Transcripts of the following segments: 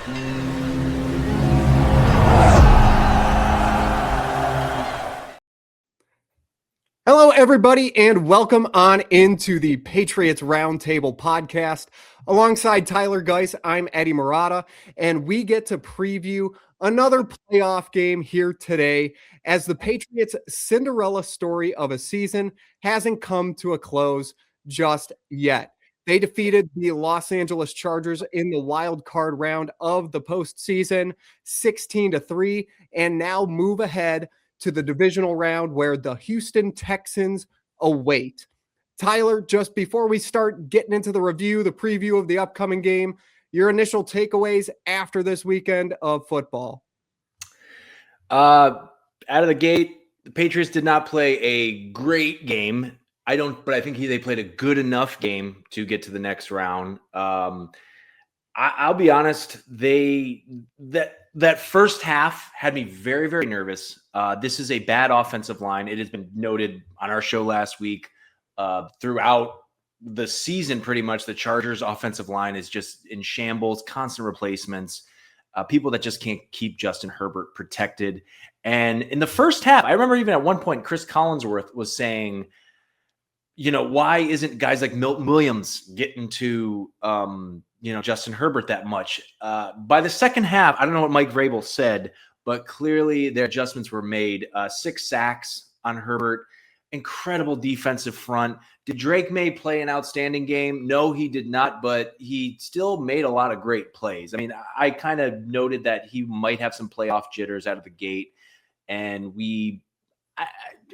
Hello, everybody, and welcome on into the Patriots Roundtable Podcast. Alongside Tyler Geis, I'm Eddie Murata, and we get to preview another playoff game here today as the Patriots' Cinderella story of a season hasn't come to a close just yet. They defeated the Los Angeles Chargers in the wild card round of the postseason 16-3, and now move ahead to the divisional round where the Houston Texans await. Tyler, just before we start getting into the review, the preview of the upcoming game, your initial takeaways after this weekend of football. Out of the gate, the Patriots did not play a great game. But I think they played a good enough game to get to the next round. I'll be honest, that first half had me very, very nervous. This is a bad offensive line. It has been noted on our show last week. Throughout the season, pretty much, the Chargers offensive line is just in shambles, constant replacements, people that just can't keep Justin Herbert protected. And in the first half, I remember even at one point, Chris Collinsworth was saying, why isn't guys like Milton Williams getting to Justin Herbert that much? By the second half, I don't know what Mike Vrabel said, but clearly their adjustments were made. 6 sacks on Herbert, incredible defensive front. Did Drake Maye play an outstanding game? No, he did not, but he still made a lot of great plays. I mean, I kind of noted that he might have some playoff jitters out of the gate, and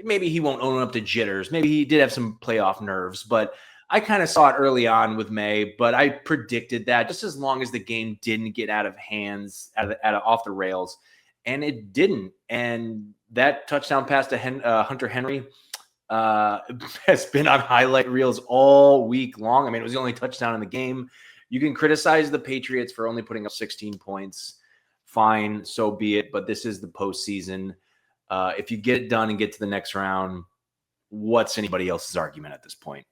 maybe he won't own up to jitters. Maybe he did have some playoff nerves, but I kind of saw it early on with Maye, but I predicted that just as long as the game didn't get out of hands, off the rails, and it didn't. And that touchdown pass to Hunter Henry has been on highlight reels all week long. I mean, it was the only touchdown in the game. You can criticize the Patriots for only putting up 16 points. Fine, so be it. But this is the postseason. If you get it done and get to the next round, what's anybody else's argument at this point?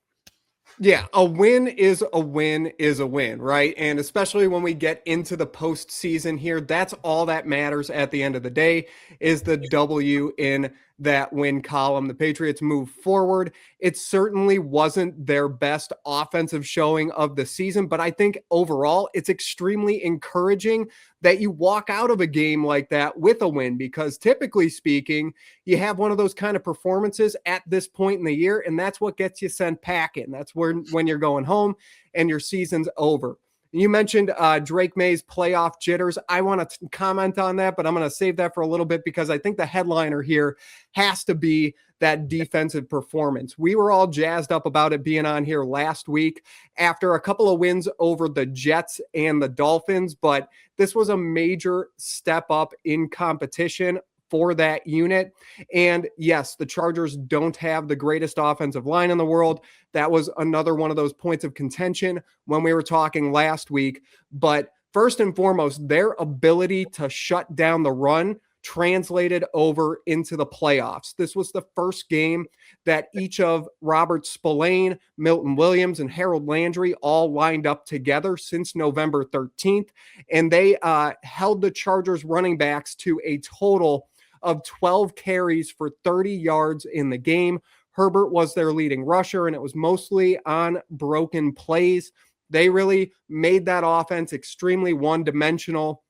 Yeah, a win is a win is a win, right? And especially when we get into the postseason here, that's all that matters at the end of the day is the W in that win column. The Patriots move forward. It certainly wasn't their best offensive showing of the season, but I think overall it's extremely encouraging that you walk out of a game like that with a win, because typically speaking, you have one of those kind of performances at this point in the year, and that's what gets you sent packing. That's when you're going home and your season's over. You mentioned Drake Maye's playoff jitters. I want to comment on that, but I'm going to save that for a little bit because I think the headliner here has to be that defensive performance. We were all jazzed up about it being on here last week after a couple of wins over the Jets and the Dolphins, but this was a major step up in competition for that unit. And yes, the Chargers don't have the greatest offensive line in the world. That was another one of those points of contention when we were talking last week. But first and foremost, their ability to shut down the run translated over into the playoffs. This was the first game that each of Robert Spillane, Milton Williams, and Harold Landry all lined up together since November 13th. And they held the Chargers running backs to a total of 12 carries for 30 yards in the game. Herbert was their leading rusher, and it was mostly on broken plays. They really made that offense extremely one-dimensional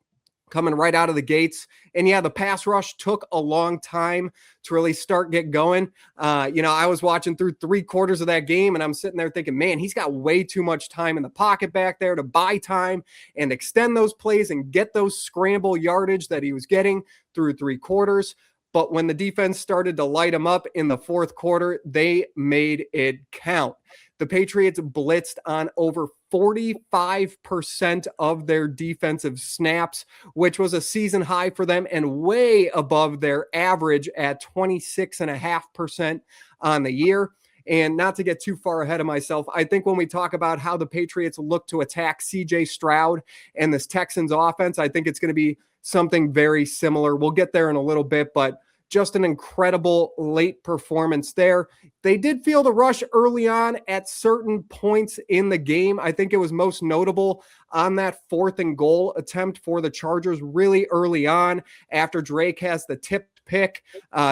coming right out of the gates. And yeah, the pass rush took a long time to really get going. I was watching through 3/4 of that game, and I'm sitting there thinking, man, he's got way too much time in the pocket back there to buy time and extend those plays and get those scramble yardage that he was getting through 3/4. But when the defense started to light them up in the fourth quarter, they made it count. The Patriots blitzed on over 45% of their defensive snaps, which was a season high for them and way above their average at 26.5% on the year. And not to get too far ahead of myself, I think when we talk about how the Patriots look to attack CJ Stroud and this Texans offense, I think it's going to be something very similar. We'll get there in a little bit, but Just an incredible late performance there. They did feel the rush early on at certain points in the game. I think it was most notable on that 4th and goal attempt for the Chargers really early on after Drake has the tipped pick.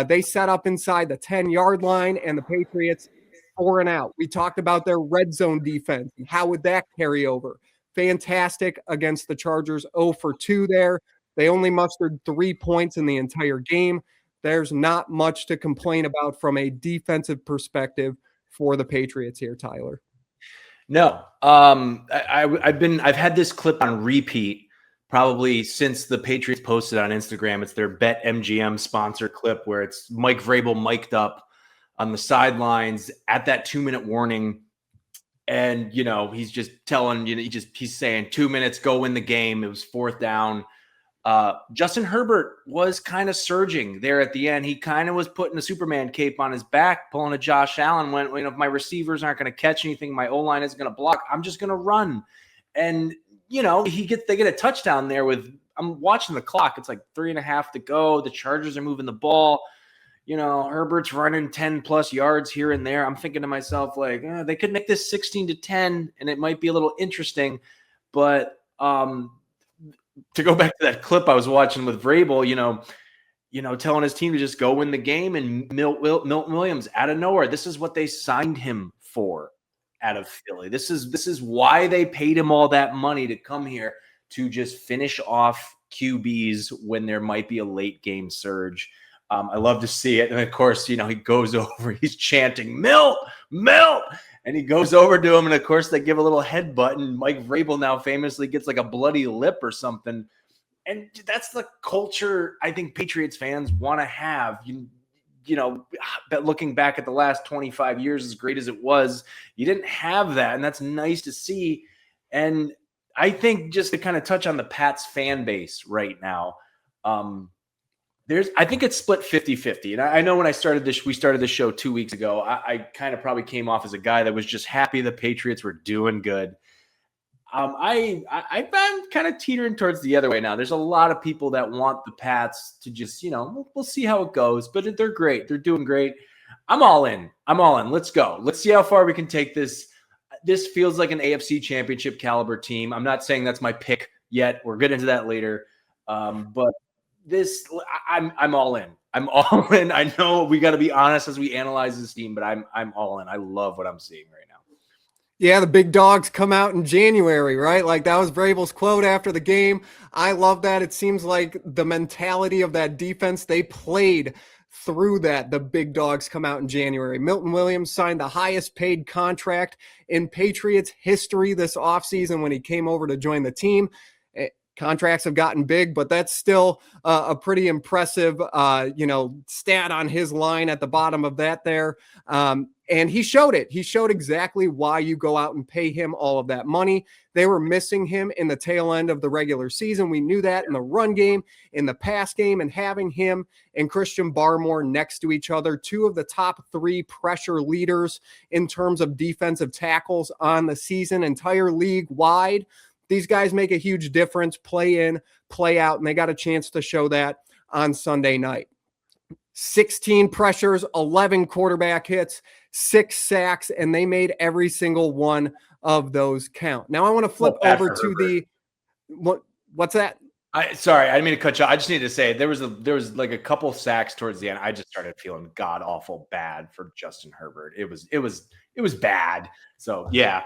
They set up inside the 10-yard line, and the Patriots 4 and out. We talked about their red zone defense. How would that carry over? Fantastic against the Chargers, 0 for 2 there. They only mustered 3 points in the entire game. There's not much to complain about from a defensive perspective for the Patriots here, Tyler. No, I've had this clip on repeat probably since the Patriots posted on Instagram. It's their BetMGM sponsor clip where it's Mike Vrabel mic'd up on the sidelines at that 2-minute warning. And, he's just telling, he's saying 2 minutes, go win the game. It was 4th down. Justin Herbert was kind of surging there at the end. He kind of was putting a Superman cape on his back, pulling a Josh Allen when, if my receivers aren't going to catch anything, my O-line isn't going to block, I'm just going to run. And, they get a touchdown there I'm watching the clock. It's like 3.5 to go. The Chargers are moving the ball. Herbert's running 10 plus yards here and there. I'm thinking to myself, like, they could make this 16-10 and it might be a little interesting. But, to go back to that clip I was watching with Vrabel, telling his team to just go win the game, and Milton Williams out of nowhere. This is what they signed him for out of Philly. This is why they paid him all that money to come here, to just finish off QBs when there might be a late game surge. I love to see it. And of course, he goes over, he's chanting, Milt, and he goes over to him. And of course, they give a little headbutt, and Mike Vrabel now famously gets like a bloody lip or something. And that's the culture I think Patriots fans want to have. But looking back at the last 25 years, as great as it was, you didn't have that. And that's nice to see. And I think, just to kind of touch on the Pats fan base right now, I think it's split 50-50. And I know when we started this show 2 weeks ago, I kind of probably came off as a guy that was just happy the Patriots were doing good. I'm kind of teetering towards the other way now. There's a lot of people that want the Pats to just, we'll see how it goes, but they're great. They're doing great. I'm all in. Let's go. Let's see how far we can take this. This feels like an AFC Championship caliber team. I'm not saying that's my pick yet. We'll get into that later. But I'm all in. I'm all in. I know we got to be honest as we analyze this team, but I'm all in. I love what I'm seeing right now. Yeah, the big dogs come out in January, right? Like, that was Vrabel's quote after the game. I love that. It seems like the mentality of that defense, they played through that. The big dogs come out in January. Milton Williams signed the highest paid contract in Patriots history this offseason when he came over to join the team. Contracts have gotten big, but that's still a pretty impressive, stat on his line at the bottom of that there. And he showed it. He showed exactly why you go out and pay him all of that money. They were missing him in the tail end of the regular season. We knew that in the run game, in the pass game, and having him and Christian Barmore next to each other, 2 of the top 3 pressure leaders in terms of defensive tackles on the season, entire league wide. These guys make a huge difference, play in, play out, and they got a chance to show that on Sunday night. 16 pressures, 11 quarterback hits, 6 sacks, and they made every single one of those count. Now I want to flip over to what's that? Sorry, I didn't mean to cut you off. I just needed to say there was like a couple sacks towards the end. I just started feeling god awful bad for Justin Herbert. It was bad. So yeah.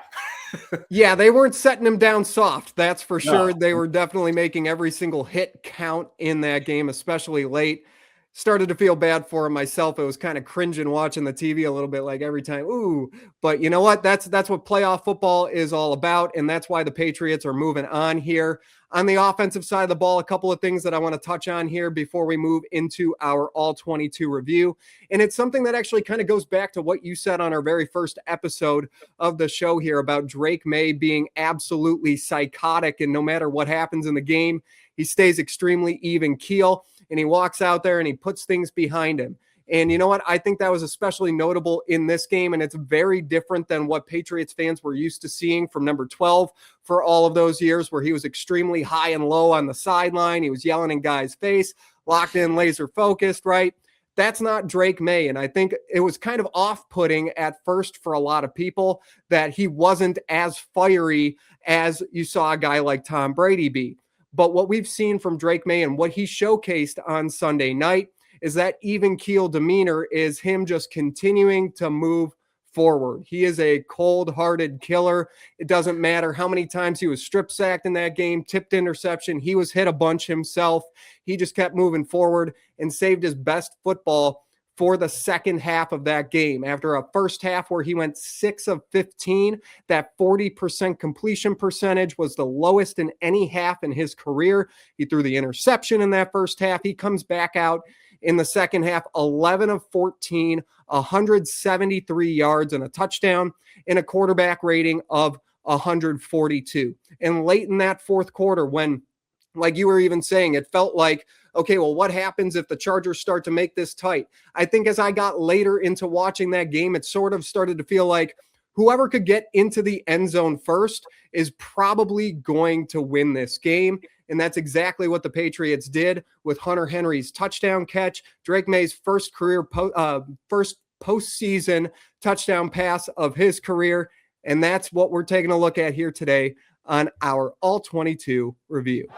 Yeah, they weren't setting him down soft. That's for sure. No. They were definitely making every single hit count in that game, especially late. Started to feel bad for him myself. It was kind of cringing watching the TV a little bit, like every time, ooh. But you know what? That's what playoff football is all about, and that's why the Patriots are moving on here. On the offensive side of the ball, a couple of things that I want to touch on here before we move into our All-22 review. And it's something that actually kind of goes back to what you said on our very first episode of the show here about Drake Maye being absolutely psychotic, and no matter what happens in the game, he stays extremely even keel, and he walks out there and he puts things behind him. And you know what? I think that was especially notable in this game, and it's very different than what Patriots fans were used to seeing from number 12 for all of those years, where he was extremely high and low on the sideline. He was yelling in guys' face, locked in, laser focused, right? That's not Drake Maye. And I think it was kind of off-putting at first for a lot of people that he wasn't as fiery as you saw a guy like Tom Brady be. But what we've seen from Drake Maye and what he showcased on Sunday night is that even keel demeanor is him just continuing to move forward. He is a cold-hearted killer. It doesn't matter how many times he was strip sacked in that game, tipped interception. He was hit a bunch himself. He just kept moving forward and saved his best football for the second half of that game. After a first half where he went 6 of 15, that 40% completion percentage was the lowest in any half in his career. He threw the interception in that first half. He comes back out in the second half, 11 of 14, 173 yards and a touchdown, and a quarterback rating of 142. And late in that fourth quarter, when, like you were even saying, it felt like, okay, well, what happens if the Chargers start to make this tight? I think as I got later into watching that game, it sort of started to feel like whoever could get into the end zone first is probably going to win this game. And that's exactly what the Patriots did with Hunter Henry's touchdown catch, Drake Maye's first postseason touchdown pass of his career. And that's what we're taking a look at here today on our All-22 review.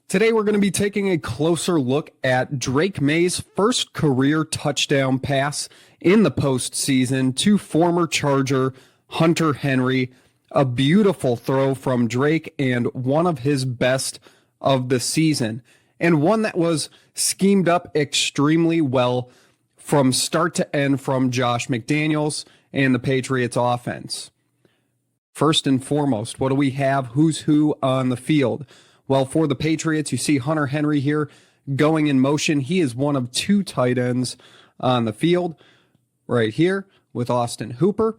Today, we're going to be taking a closer look at Drake Maye's first career touchdown pass in the postseason to former Charger Hunter Henry. A beautiful throw from Drake and one of his best of the season, and one that was schemed up extremely well from start to end from Josh McDaniels and the Patriots offense. First and foremost, what do we have? Who's who on the field? Well, for the Patriots, you see Hunter Henry here going in motion. He is one of 2 tight ends on the field right here with Austin Hooper.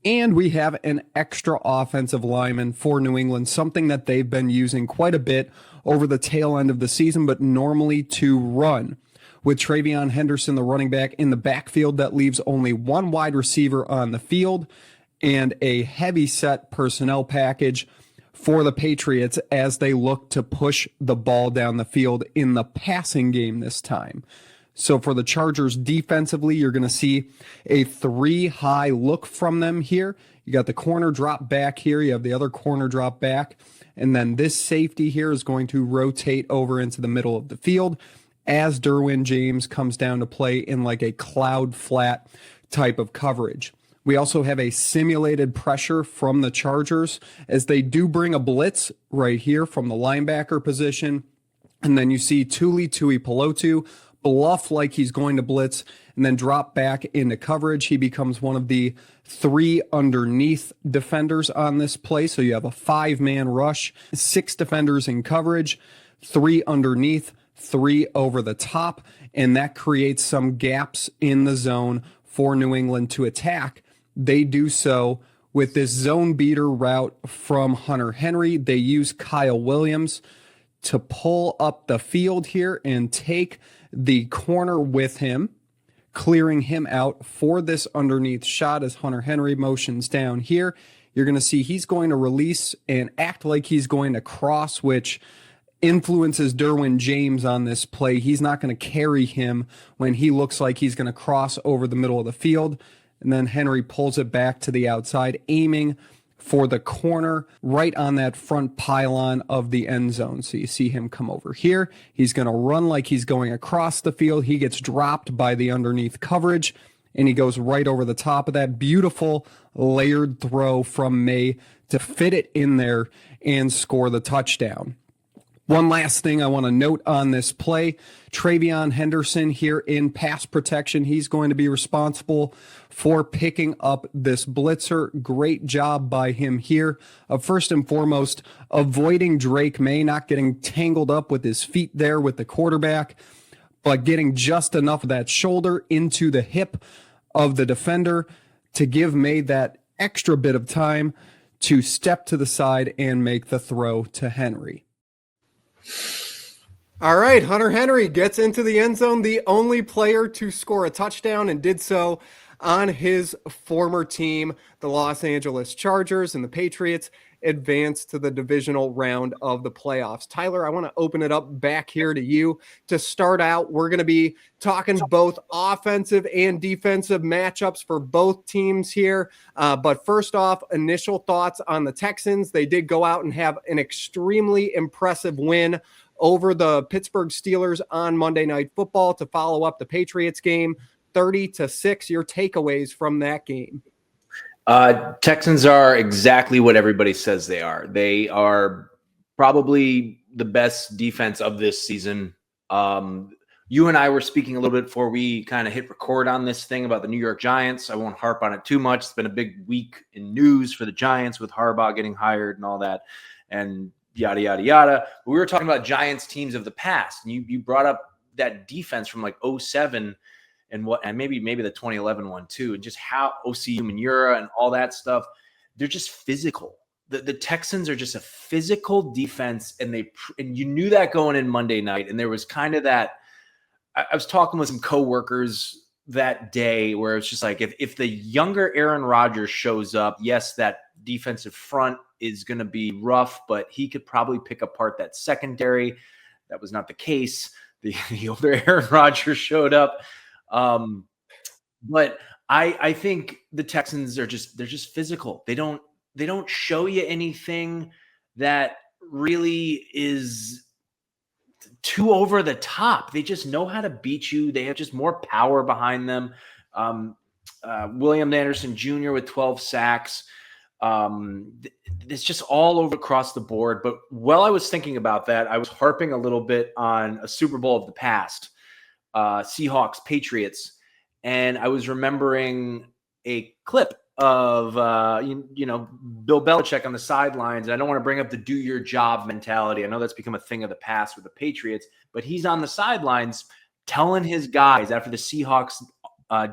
And we have an extra offensive lineman for New England, something that they've been using quite a bit over the tail end of the season, but normally to run. With Travion Henderson, the running back, in the backfield, that leaves only 1 wide receiver on the field and a heavy set personnel package for the Patriots as they look to push the ball down the field in the passing game this time. So for the Chargers defensively, you're going to see a 3-high look from them here. You got the corner drop back here. You have the other corner drop back. And then this safety here is going to rotate over into the middle of the field as Derwin James comes down to play in like a cloud flat type of coverage. We also have a simulated pressure from the Chargers as they do bring a blitz right here from the linebacker position. And then you see Tuli Tuipulotu bluff like he's going to blitz and then drop back into coverage. He becomes one of the 3 underneath defenders on this play. So you have a 5-man rush, 6 defenders in coverage, 3 underneath, 3 over the top. And that creates some gaps in the zone for New England to attack. They do so with this zone beater route from Hunter Henry. They use Kyle Williams to pull up the field here and take the corner with him, clearing him out for this underneath shot as Hunter Henry motions down here. You're going to see he's going to release and act like he's going to cross, which influences Derwin James on this play. He's not going to carry him when he looks like he's going to cross over the middle of the field. And then Henry pulls it back to the outside, aiming for the corner right on that front pylon of the end zone. So you see him come over here. He's going to run like he's going across the field. He gets dropped by the underneath coverage, and he goes right over the top of that. Beautiful layered throw from Maye to fit it in there and score the touchdown. One last thing I want to note on this play, Travion Henderson here in pass protection. He's going to be responsible for picking up this blitzer. Great job by him here of first and foremost avoiding Drake Maye, not getting tangled up with his feet there with the quarterback, but getting just enough of that shoulder into the hip of the defender to give Maye that extra bit of time to step to the side and make the throw to Henry. All right, Hunter Henry gets into the end zone, the only player to score a touchdown, and did so on his former team, the Los Angeles Chargers, and the Patriots advance to the divisional round of the playoffs. Tyler, I want to open it up back here to you to start out. We're going to be talking both offensive and defensive matchups for both teams here. But first off, initial thoughts on the Texans. They did go out and have an extremely impressive win over the Pittsburgh Steelers on Monday Night Football to follow up the Patriots game, 30-6. Your takeaways from that game? Texans are exactly what everybody says they are. They are probably the best defense of this season. You and I were speaking a little bit before we kind of hit record on this thing about the New York Giants. I won't harp on it too much. It's been a big week in news for the Giants with Harbaugh getting hired and all that, and yada, yada, yada. But we were talking about Giants teams of the past, and you brought up that defense from like 2007 and maybe the 2011 one too, and just how OC Umenyiora and all that stuff. They're just physical. The Texans are just a physical defense, and you knew that going in Monday night. And there was kind of that. I was talking with some coworkers that day where it's just like, if the younger Aaron Rodgers shows up, yes, that defensive front is going to be rough, but he could probably pick apart that secondary. That was not the case. The older Aaron Rodgers showed up. But I think the Texans they're just physical. They don't show you anything that really is too over the top. They just know how to beat you. They have just more power behind them. William Anderson Jr. with 12 sacks. It's just all over across the board. But while I was thinking about that, I was harping a little bit on a Super Bowl of the past, Seahawks, Patriots. And I was remembering a clip of, Bill Belichick on the sidelines. I don't want to bring up the do your job mentality. I know that's become a thing of the past with the Patriots, but he's on the sidelines telling his guys after the Seahawks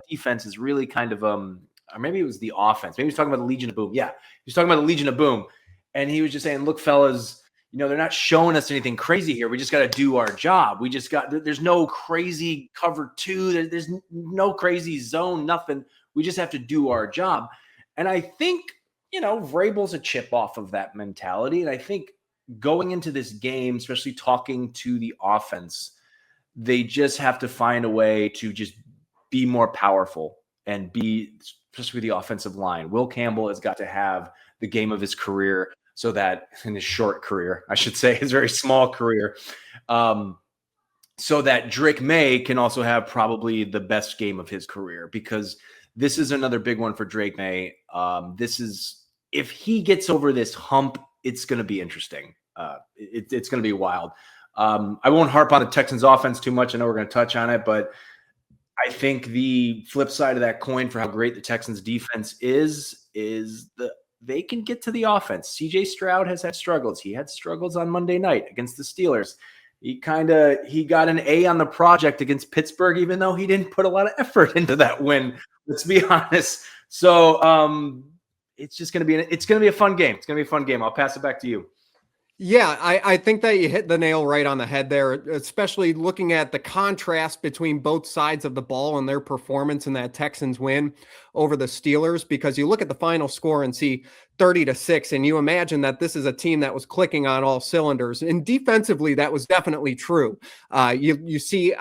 defense is really kind of, or maybe it was the offense. Maybe he was talking about the Legion of Boom. Yeah, he was talking about the Legion of Boom. And he was just saying, look, fellas, they're not showing us anything crazy here. We just got to do our job. There's no crazy cover two. There's no crazy zone, nothing. We just have to do our job. And I think, Vrabel's a chip off of that mentality. And I think going into this game, especially talking to the offense, they just have to find a way to just be more powerful and especially the offensive line. Will Campbell has got to have the game of his career, so that in his short career, I should say, his very small career, so that Drake Maye can also have probably the best game of his career, because this is another big one for Drake Maye. If he gets over this hump, it's going to be interesting. It's going to be wild. I won't harp on the Texans offense too much. I know we're going to touch on it, but I think the flip side of that coin for how great the Texans defense is they can get to the offense. CJ Stroud has had struggles. He had struggles on Monday night against the Steelers. He got an A on the project against Pittsburgh, even though he didn't put a lot of effort into that win. Let's be honest. So it's going to be a fun game. It's going to be a fun game. I'll pass it back to you. Yeah, I think that you hit the nail right on the head there, especially looking at the contrast between both sides of the ball and their performance in that Texans win over the Steelers, because you look at the final score and see 30-6, and you imagine that this is a team that was clicking on all cylinders. And defensively, that was definitely true. You see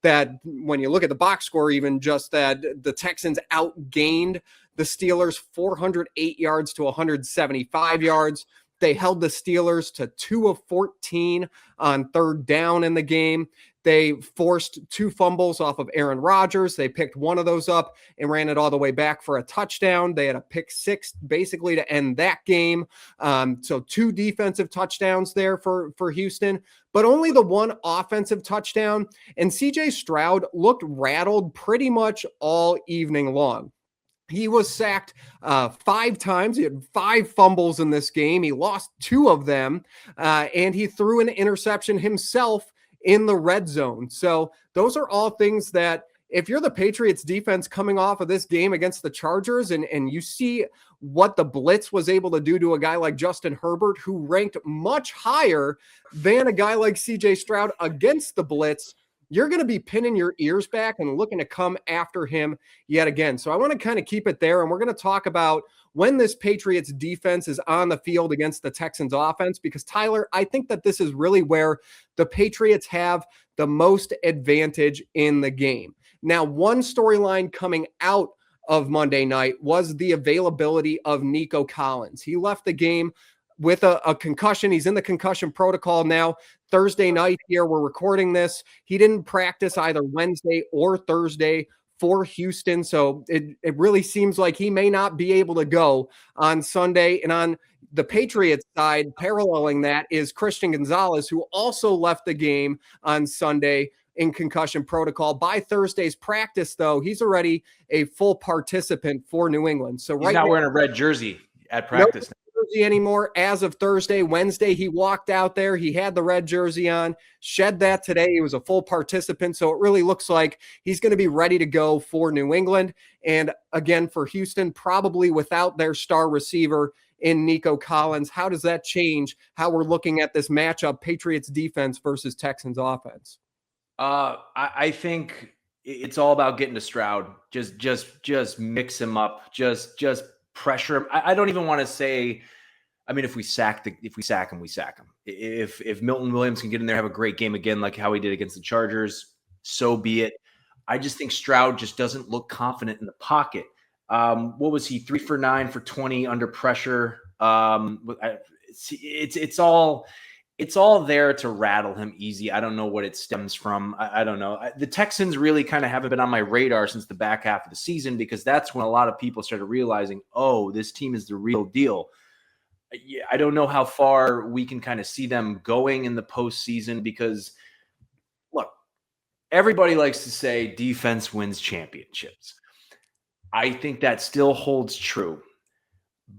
that when you look at the box score, even just that the Texans outgained the Steelers 408 yards to 175 yards. They held the Steelers to 2 of 14 on third down in the game. They forced 2 fumbles off of Aaron Rodgers. They picked one of those up and ran it all the way back for a touchdown. They had a pick 6 basically to end that game. So 2 defensive touchdowns there for Houston, but only the 1 offensive touchdown. And CJ Stroud looked rattled pretty much all evening long. He was sacked 5 times. He had 5 fumbles in this game. He lost 2 of them, and he threw an interception himself in the red zone. So those are all things that, if you're the Patriots defense coming off of this game against the Chargers, and you see what the blitz was able to do to a guy like Justin Herbert, who ranked much higher than a guy like CJ Stroud against the blitz, you're going to be pinning your ears back and looking to come after him yet again. So I want to kind of keep it there. And we're going to talk about when this Patriots defense is on the field against the Texans offense, because Tyler, I think that this is really where the Patriots have the most advantage in the game. Now, one storyline coming out of Monday night was the availability of Nico Collins. He left the game with a concussion. He's in the concussion protocol now. Thursday night here, we're recording this. He didn't practice either Wednesday or Thursday for Houston. So it really seems like he may not be able to go on Sunday. And on the Patriots side, paralleling that is Christian Gonzalez, who also left the game on Sunday in concussion protocol. By Thursday's practice, though, he's already a full participant for New England. So he's not wearing a red jersey at practice. Nope. Jersey anymore as of Thursday. Wednesday, he walked out there. He had the red jersey on, shed that today. He was a full participant. So it really looks like he's going to be ready to go for New England. And again, for Houston, probably without their star receiver in Nico Collins. How does that change how we're looking at this matchup, Patriots defense versus Texans offense? I think it's all about getting to Stroud. Just mix him up. Just pressure him. I don't even want to say, I mean, if we sack him, we sack him. If Milton Williams can get in there, have a great game again, like how he did against the Chargers, so be it. I just think Stroud just doesn't look confident in the pocket. What was he? 3 for 9 for 20 under pressure. It's all there to rattle him easy. I don't know what it stems from. I don't know. The Texans really kind of haven't been on my radar since the back half of the season, because that's when a lot of people started realizing, oh, this team is the real deal. I don't know how far we can kind of see them going in the postseason, because, look, everybody likes to say defense wins championships. I think that still holds true.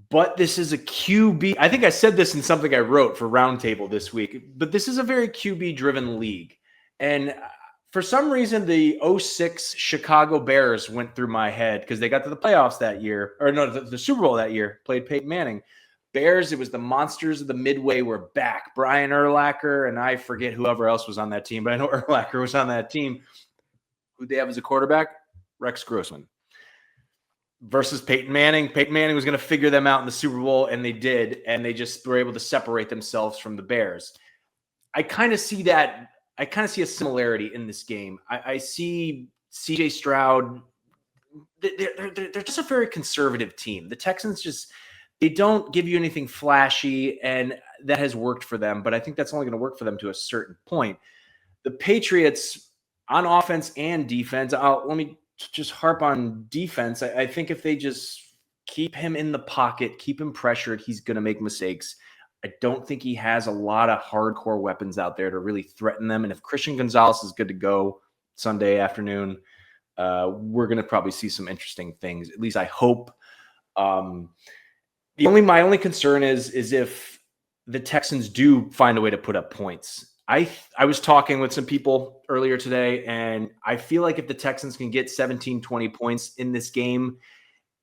But this is a QB. I think I said this in something I wrote for Roundtable this week, but this is a very QB-driven league. And for some reason, the 2006 Chicago Bears went through my head because they got to the playoffs that year, or no, the Super Bowl that year, played Peyton Manning. Bears, it was the monsters of the Midway were back. Brian Urlacher, and I forget whoever else was on that team, but I know Urlacher was on that team. Who'd they have as a quarterback? Rex Grossman. Versus Peyton Manning. Peyton Manning was going to figure them out in the Super Bowl, and they did, and they just were able to separate themselves from the Bears. I kind of see that. I kind of see a similarity in this game. I see CJ Stroud. They're just a very conservative team. The Texans they don't give you anything flashy, and that has worked for them, but I think that's only going to work for them to a certain point. The Patriots on offense and defense, let me just harp on defense. I think if they just keep him in the pocket, keep him pressured, he's going to make mistakes. I don't think he has a lot of hardcore weapons out there to really threaten them. And if Christian Gonzalez is good to go Sunday afternoon, we're going to probably see some interesting things. At least I hope. My only concern is if the Texans do find a way to put up points. I was talking with some people earlier today, and I feel like if the Texans can get 17, 20 points in this game,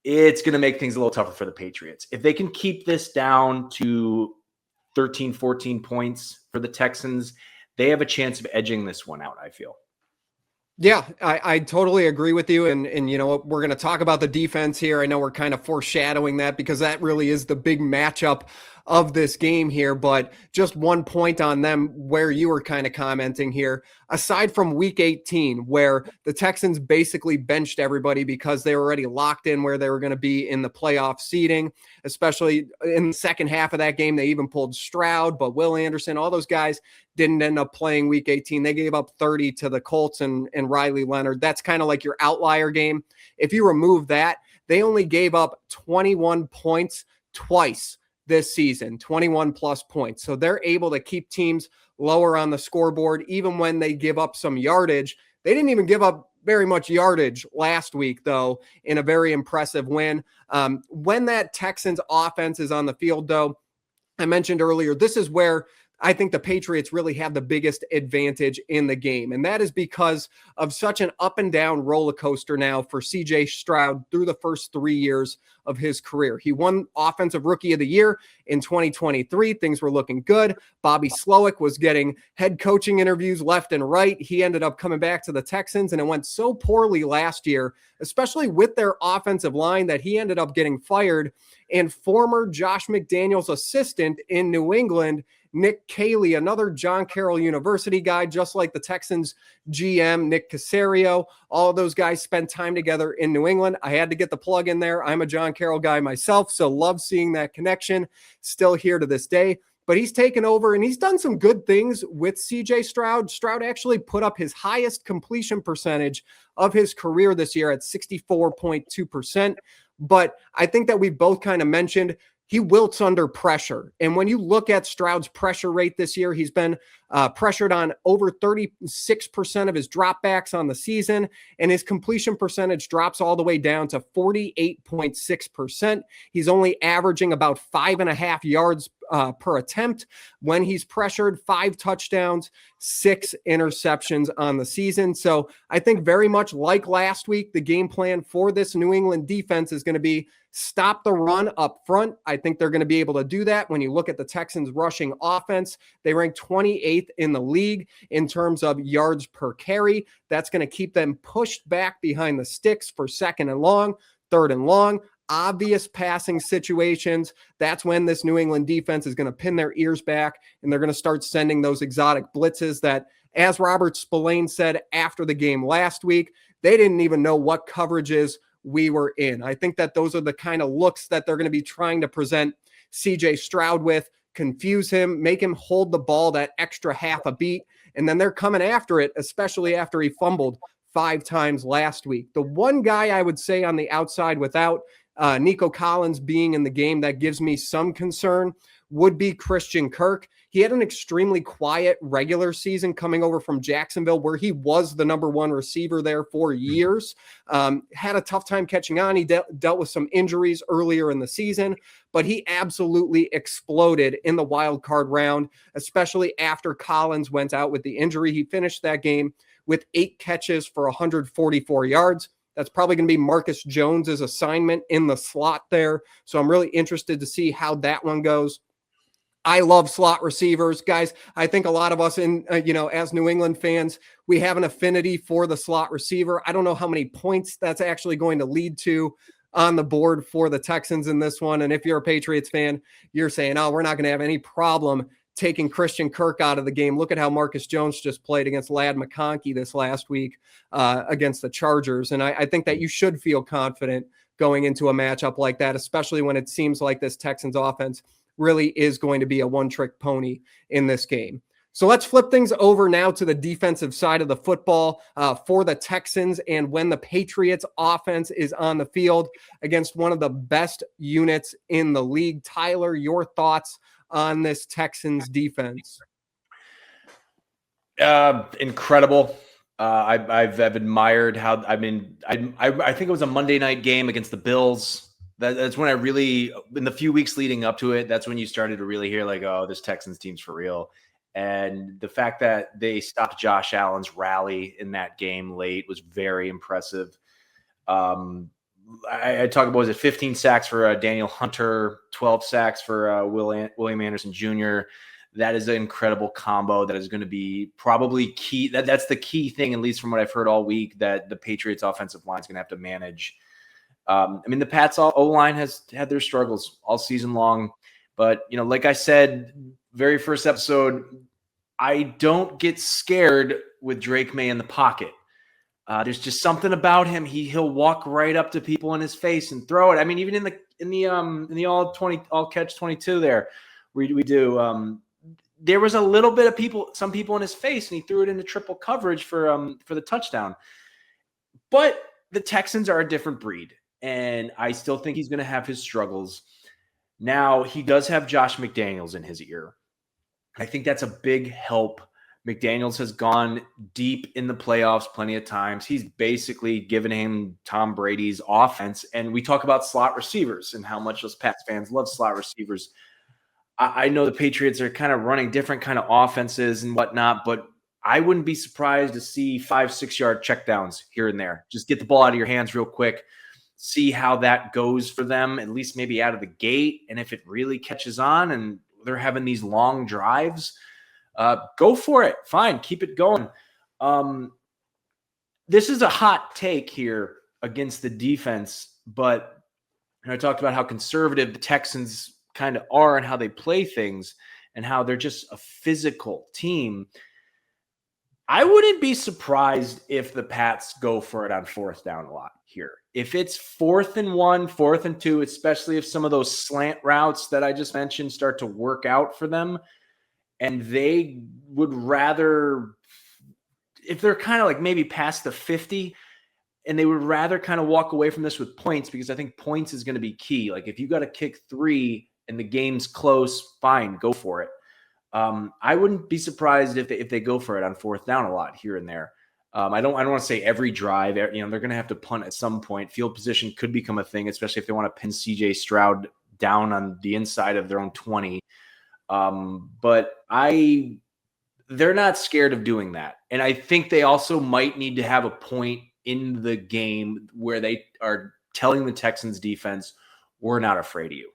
it's going to make things a little tougher for the Patriots. If they can keep this down to 13, 14 points for the Texans, they have a chance of edging this one out, I feel. Yeah, I totally agree with you. And you know what, we're going to talk about the defense here. I know we're kind of foreshadowing that because that really is the big matchup of this game here. But just one point on them where you were kind of commenting here, aside from week 18, where the Texans basically benched everybody because they were already locked in where they were going to be in the playoff seeding, especially in the second half of that game. They even pulled Stroud, but Will Anderson, all those guys didn't end up playing week 18. They gave up 30 to the Colts and Riley Leonard. That's kind of like your outlier game. If you remove that, they only gave up 21 points twice this season, 21 plus points. So they're able to keep teams lower on the scoreboard, even when they give up some yardage. They didn't even give up very much yardage last week, though, in a very impressive win. When that Texans offense is on the field, though, I mentioned earlier, this is where I think the Patriots really have the biggest advantage in the game. And that is because of such an up and down roller coaster now for CJ Stroud through the first 3 years of his career. He won Offensive Rookie of the Year in 2023. Things were looking good. Bobby Slowick was getting head coaching interviews left and right. He ended up coming back to the Texans, and it went so poorly last year, especially with their offensive line, that he ended up getting fired. And former Josh McDaniels assistant in New England, Nick Caley, another John Carroll University guy, just like the Texans GM, Nick Caserio. All of those guys spent time together in New England. I had to get the plug in there. I'm a John Carroll guy myself, so love seeing that connection. Still here to this day. But he's taken over, and he's done some good things with CJ Stroud. Stroud actually put up his highest completion percentage of his career this year at 64.2%. But I think that we've both kind of mentioned he wilts under pressure. And when you look at Stroud's pressure rate this year, he's been pressured on over 36% of his dropbacks on the season, and his completion percentage drops all the way down to 48.6%. He's only averaging about 5.5 yards per attempt when he's pressured, 5 touchdowns, 6 interceptions on the season. So I think very much like last week, the game plan for this New England defense is going to be stop the run up front. I think they're going to be able to do that. When you look at the Texans rushing offense, they rank 28th in the league in terms of yards per carry. That's going to keep them pushed back behind the sticks for 2nd and long, 3rd and long. Obvious passing situations. That's when this New England defense is going to pin their ears back, and they're going to start sending those exotic blitzes that, as Robert Spillane said after the game last week, they didn't even know what coverages we were in. I think that those are the kind of looks that they're going to be trying to present CJ Stroud with, confuse him, make him hold the ball that extra half a beat, and then they're coming after it, especially after he fumbled 5 times last week. The one guy I would say on the outside without Nico Collins being in the game that gives me some concern would be Christian Kirk. He had an extremely quiet regular season coming over from Jacksonville, where he was the number 1 receiver there for years. Had a tough time catching on. He dealt with some injuries earlier in the season, but he absolutely exploded in the wild card round, especially after Collins went out with the injury. He finished that game with 8 catches for 144 yards. That's probably going to be Marcus Jones's assignment in the slot there. So I'm really interested to see how that one goes. I love slot receivers, guys. I think a lot of us as New England fans, we have an affinity for the slot receiver. I don't know how many points that's actually going to lead to on the board for the Texans in this one. And if you're a Patriots fan, you're saying, oh, we're not going to have any problem taking Christian Kirk out of the game. Look at how Marcus Jones just played against Ladd McConkey this last week against the Chargers. And I think that you should feel confident going into a matchup like that, especially when it seems like this Texans offense really is going to be a one-trick pony in this game. So let's flip things over now to the defensive side of the football for the Texans, and when the Patriots offense is on the field against one of the best units in the league. Tyler, your thoughts on this Texans defense? Incredible. I've admired how, I think it was a Monday night game against the Bills. That's when I really, in the few weeks leading up to it, that's when you started to really hear like, oh, this Texans team's for real. And the fact that they stopped Josh Allen's rally in that game late was very impressive. I talk about, was it 15 sacks for Daniel Hunter, 12 sacks for William Anderson Jr. That is an incredible combo that is going to be probably key. That's the key thing, at least from what I've heard all week, that the Patriots offensive line is going to have to manage. The Pats O-line has had their struggles all season long, but like I said, very first episode, I don't get scared with Drake Maye in the pocket. There's just something about him. He'll walk right up to people in his face and throw it. Even in the all catch 22 there, we do. There was a little bit of some people in his face, and he threw it into triple coverage for the touchdown. But the Texans are a different breed, and I still think he's going to have his struggles. Now, he does have Josh McDaniels in his ear. I think that's a big help. McDaniels has gone deep in the playoffs plenty of times. He's basically given him Tom Brady's offense. And we talk about slot receivers and how much those Pats fans love slot receivers. I know the Patriots are kind of running different kind of offenses and whatnot, but I wouldn't be surprised to see 5-6 yard checkdowns here and there. Just get the ball out of your hands real quick, see how that goes for them, at least maybe out of the gate. And if it really catches on and they're having these long drives, go for it. Fine, keep it going. This is a hot take here against the defense, but I talked about how conservative the Texans kind of are and how they play things and how they're just a physical team. I wouldn't be surprised if the Pats go for it on fourth down a lot here. If it's 4th and 1, 4th and 2, especially if some of those slant routes that I just mentioned start to work out for them, and they would rather, if they're kind of like maybe past the 50, and they would rather kind of walk away from this with points, because I think points is going to be key. Like if you got to kick 3 and the game's close, fine, go for it. I wouldn't be surprised if they go for it on fourth down a lot here and there. I don't want to say every drive. They're going to have to punt at some point. Field position could become a thing, especially if they want to pin CJ Stroud down on the inside of their own 20. But they're not scared of doing that. And I think they also might need to have a point in the game where they are telling the Texans defense, we're not afraid of you.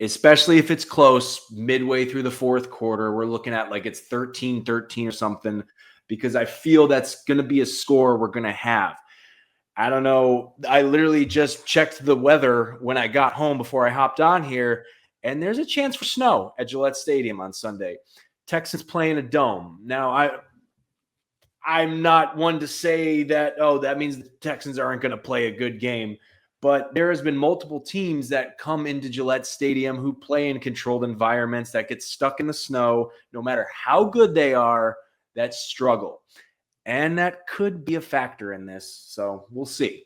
Especially if it's close midway through the fourth quarter. We're looking at like it's 13-13 or something, because I feel that's going to be a score we're going to have. I don't know. I literally just checked the weather when I got home before I hopped on here, and there's a chance for snow at Gillette Stadium on Sunday. Texans playing a dome. Now, I'm not one to say that, that means the Texans aren't going to play a good game. But there has been multiple teams that come into Gillette Stadium who play in controlled environments that get stuck in the snow, no matter how good they are, that struggle. And that could be a factor in this. So we'll see.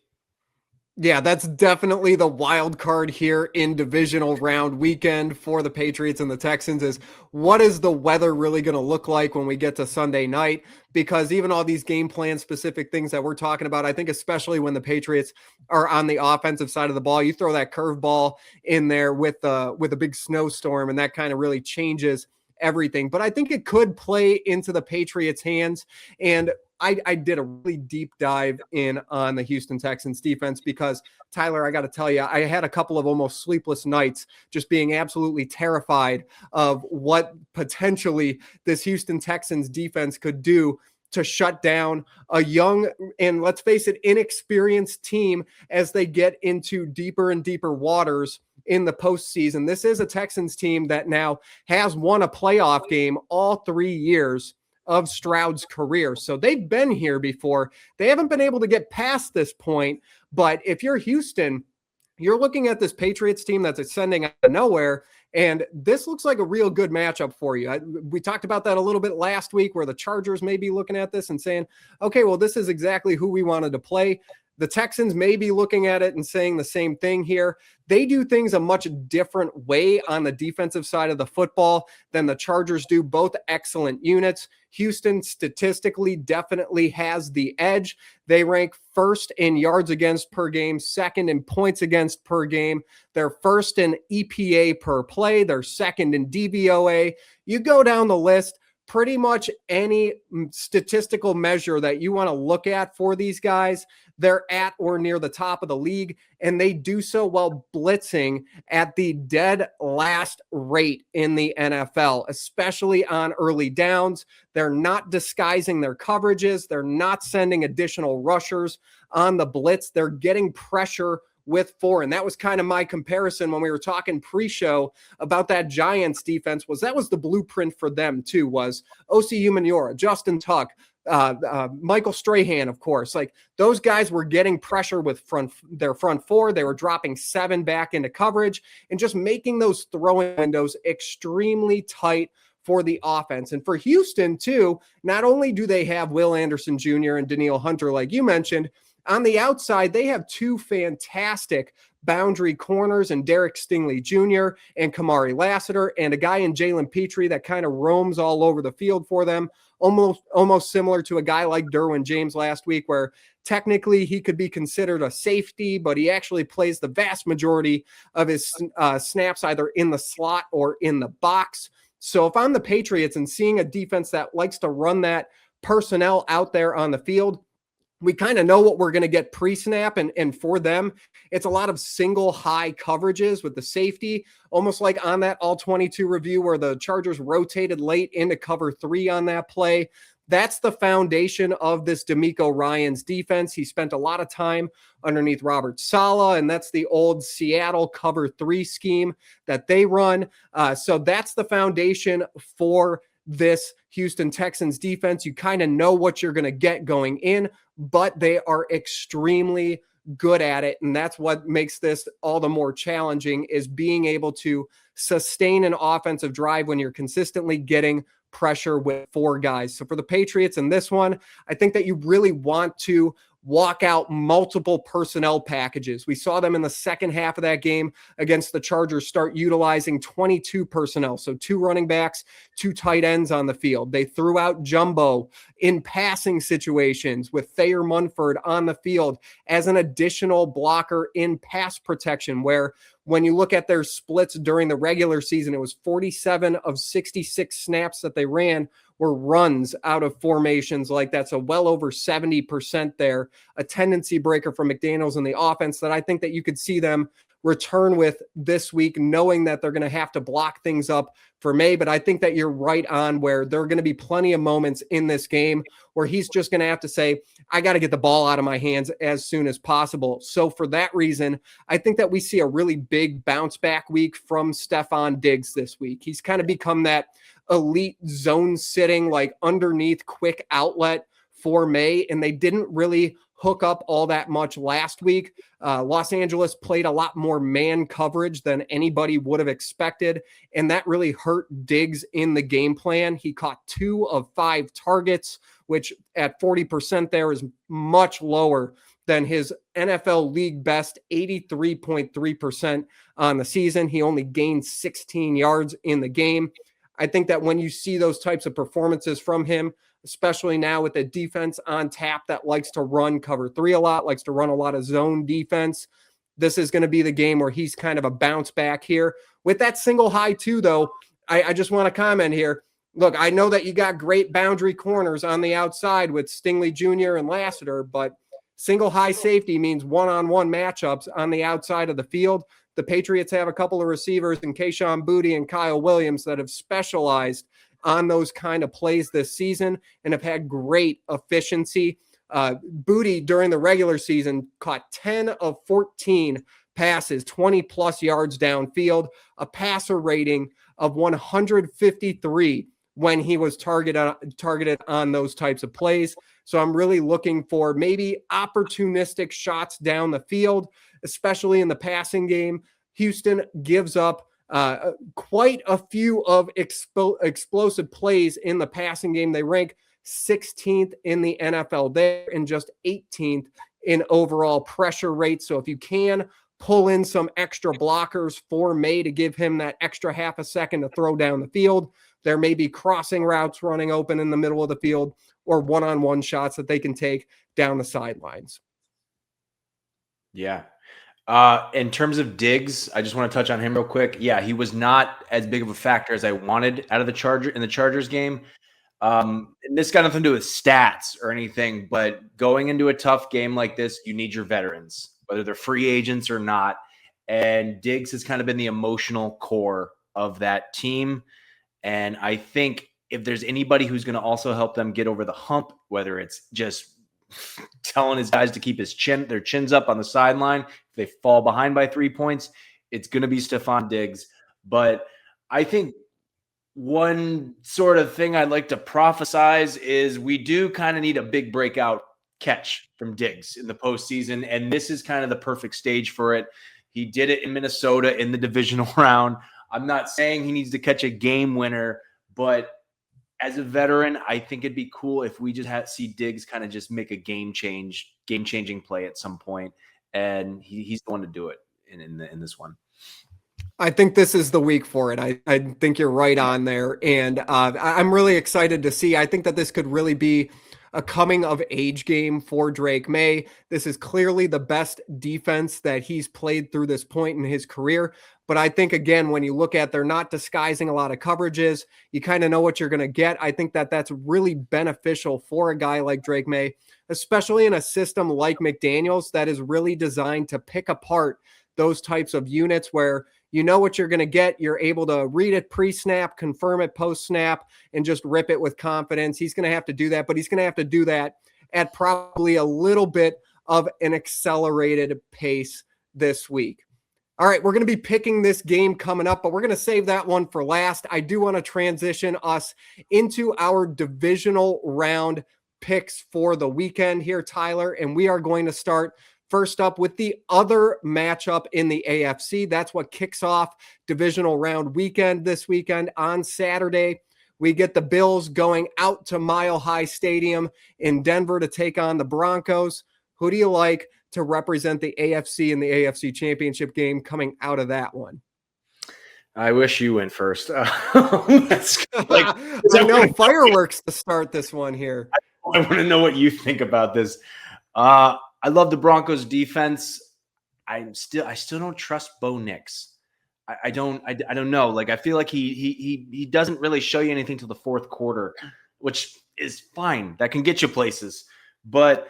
Yeah, that's definitely the wild card here in divisional round weekend for the Patriots and the Texans is what is the weather really going to look like when we get to Sunday night? Because even all these game plan specific things that we're talking about, I think especially when the Patriots are on the offensive side of the ball, you throw that curveball in there with a big snowstorm, and that kind of really changes everything. But I think it could play into the Patriots' hands. And I did a really deep dive in on the Houston Texans defense because, Tyler, I got to tell you, I had a couple of almost sleepless nights just being absolutely terrified of what potentially this Houston Texans defense could do to shut down a young and, let's face it, inexperienced team as they get into deeper and deeper waters in the postseason. This is a Texans team that now has won a playoff game all 3 years of Stroud's career. So they've been here before. They haven't been able to get past this point. But if you're Houston, you're looking at this Patriots team that's ascending out of nowhere. And this looks like a real good matchup for you. We talked about that a little bit last week where the Chargers may be looking at this and saying, okay, well, this is exactly who we wanted to play. The Texans may be looking at it and saying the same thing here. They do things a much different way on the defensive side of the football than the Chargers do. Both excellent units. Houston statistically definitely has the edge. They rank first in yards against per game, second in points against per game. They're first in EPA per play. They're second in DVOA. You go down the list. Pretty much any statistical measure that you want to look at for these guys, they're at or near the top of the league, and they do so while blitzing at the dead last rate in the NFL, especially on early downs. They're not disguising their coverages. They're not sending additional rushers on the blitz. They're getting pressure with 4. And that was kind of my comparison when we were talking pre-show about that Giants defense. Was the blueprint for them too, was Osi Umenyiora, Justin Tuck, Michael Strahan, of course. Like those guys were getting pressure with their front 4. They were dropping 7 back into coverage and just making those throwing windows extremely tight for the offense. And for Houston too, not only do they have Will Anderson Jr. and Danielle Hunter, like you mentioned, on the outside, they have 2 fantastic boundary corners and Derek Stingley Jr. and Kamari Lassiter, and a guy in Jalen Petrie that kind of roams all over the field for them, almost similar to a guy like Derwin James last week, where technically he could be considered a safety, but he actually plays the vast majority of his snaps either in the slot or in the box. So if I'm the Patriots and seeing a defense that likes to run that personnel out there on the field, we kind of know what we're going to get pre-snap, and for them, it's a lot of single high coverages with the safety, almost like on that all-22 review where the Chargers rotated late into cover 3 on that play. That's the foundation of this DeMeco Ryans defense. He spent a lot of time underneath Robert Saleh, and that's the old Seattle cover 3 scheme that they run. So that's the foundation for this Houston Texans defense. You kind of know what you're going to get going in, but they are extremely good at it. And that's what makes this all the more challenging, is being able to sustain an offensive drive when you're consistently getting pressure with 4 guys. So for the Patriots in this one, I think that you really want to walk out multiple personnel packages. We saw them in the second half of that game against the Chargers start utilizing 22 personnel. So 2 running backs, 2 tight ends on the field. They threw out Jumbo in passing situations with Thayer Munford on the field as an additional blocker in pass protection, where when you look at their splits during the regular season, it was 47 of 66 snaps that they ran were runs out of formations like that. So well over 70% there, a tendency breaker for McDaniels in the offense that I think that you could see them return with this week, knowing that they're going to have to block things up for Maye. But I think that you're right on, where there are going to be plenty of moments in this game where he's just going to have to say, I got to get the ball out of my hands as soon as possible. So for that reason, I think that we see a really big bounce back week from Stefon Diggs this week. He's kind of become that elite zone sitting, like underneath quick outlet for Maye, and they didn't really hook up all that much last week. Los Angeles played a lot more man coverage than anybody would have expected, and that really hurt Diggs in the game plan. He caught 2 of 5 targets, which at 40% there is much lower than his NFL league best 83.3% on the season. He only gained 16 yards in the game. I think that when you see those types of performances from him, especially now with a defense on tap that likes to run cover 3 a lot, likes to run a lot of zone defense, this is going to be the game where he's kind of a bounce back here. With that single high too, though, I just want to comment here. Look, I know that you got great boundary corners on the outside with Stingley Jr. and Lassiter, but single high safety means one-on-one matchups on the outside of the field. The Patriots have a couple of receivers in Kayshon Boutte and Kyle Williams that have specialized on those kind of plays this season and have had great efficiency. Boutte during the regular season caught 10 of 14 passes, 20-plus yards downfield, a passer rating of 153 when he was targeted on those types of plays. So I'm really looking for maybe opportunistic shots down the field, especially in the passing game. Houston gives up quite a few of explosive plays in the passing game. They rank 16th in the NFL there and just 18th in overall pressure rate. So if you can pull in some extra blockers for Maye to give him that extra half a second to throw down the field, there may be crossing routes running open in the middle of the field or one-on-one shots that they can take down the sidelines. Yeah. In terms of Diggs, I just want to touch on him real quick. Yeah, he was not as big of a factor as I wanted out of the Chargers game. And this got nothing to do with stats or anything, but going into a tough game like this, you need your veterans, whether they're free agents or not. And Diggs has kind of been the emotional core of that team. And I think if there's anybody who's going to also help them get over the hump, whether it's just telling his guys to keep their chins up on the sideline, if they fall behind by 3 points, it's going to be Stefon Diggs. But I think one sort of thing I'd like to prophesize is we do kind of need a big breakout catch from Diggs in the postseason, and this is kind of the perfect stage for it. He did it in Minnesota in the divisional round. I'm not saying he needs to catch a game winner, but as a veteran, I think it'd be cool if we just see Diggs kind of just make a game-changing play at some point, and he's the one to do it in this one. I think this is the week for it. I think you're right on there. And I'm really excited to see. I think that this could really be a coming of age game for Drake Maye. This is clearly the best defense that he's played through this point in his career. But I think, again, when you look at, they're not disguising a lot of coverages. You kind of know what you're going to get. I think that that's really beneficial for a guy like Drake Maye, especially in a system like McDaniels that is really designed to pick apart those types of units where you know what you're going to get. You're able to read it pre-snap, confirm it post-snap, and just rip it with confidence. He's going to have to do that, but he's going to have to do that at probably a little bit of an accelerated pace this week. All right, we're going to be picking this game coming up, but we're going to save that one for last. I do want to transition us into our divisional round picks for the weekend here, Tyler, and we are going to start first up with the other matchup in the AFC. That's what kicks off divisional round weekend this weekend. On Saturday, we get the Bills going out to Mile High Stadium in Denver to take on the Broncos. Who do you like to represent the AFC in the AFC Championship game coming out of that one? I wish you went first. I know, fireworks to start this one here. I want to know what you think about this. I love the Broncos defense. I still don't trust Bo Nix. I don't know. Like, I feel like he doesn't really show you anything till the fourth quarter, which is fine. That can get you places. But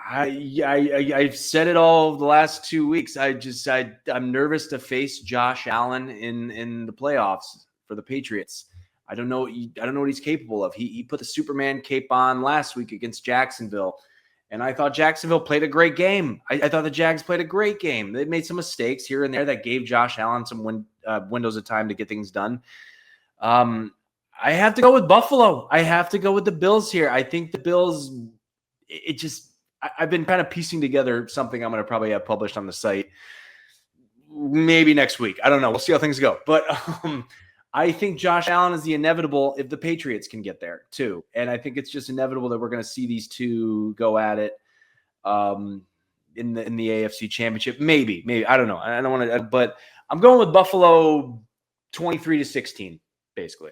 I've said it all the last 2 weeks. I'm nervous to face Josh Allen in the playoffs for the Patriots. I don't know what he's capable of. He put the Superman cape on last week against Jacksonville, and I thought Jacksonville played a great game. I thought the Jags played a great game. They made some mistakes here and there that gave Josh Allen some windows of time to get things done. I have to go with Buffalo. I have to go with the Bills here. I think the Bills, I've been kind of piecing together something I'm going to probably have published on the site maybe next week. I don't know. We'll see how things go. But I think Josh Allen is the inevitable if the Patriots can get there too. And I think it's just inevitable that we're going to see these two go at it in the AFC Championship. Maybe. I don't know. I don't want to, but I'm going with Buffalo 23-16, basically.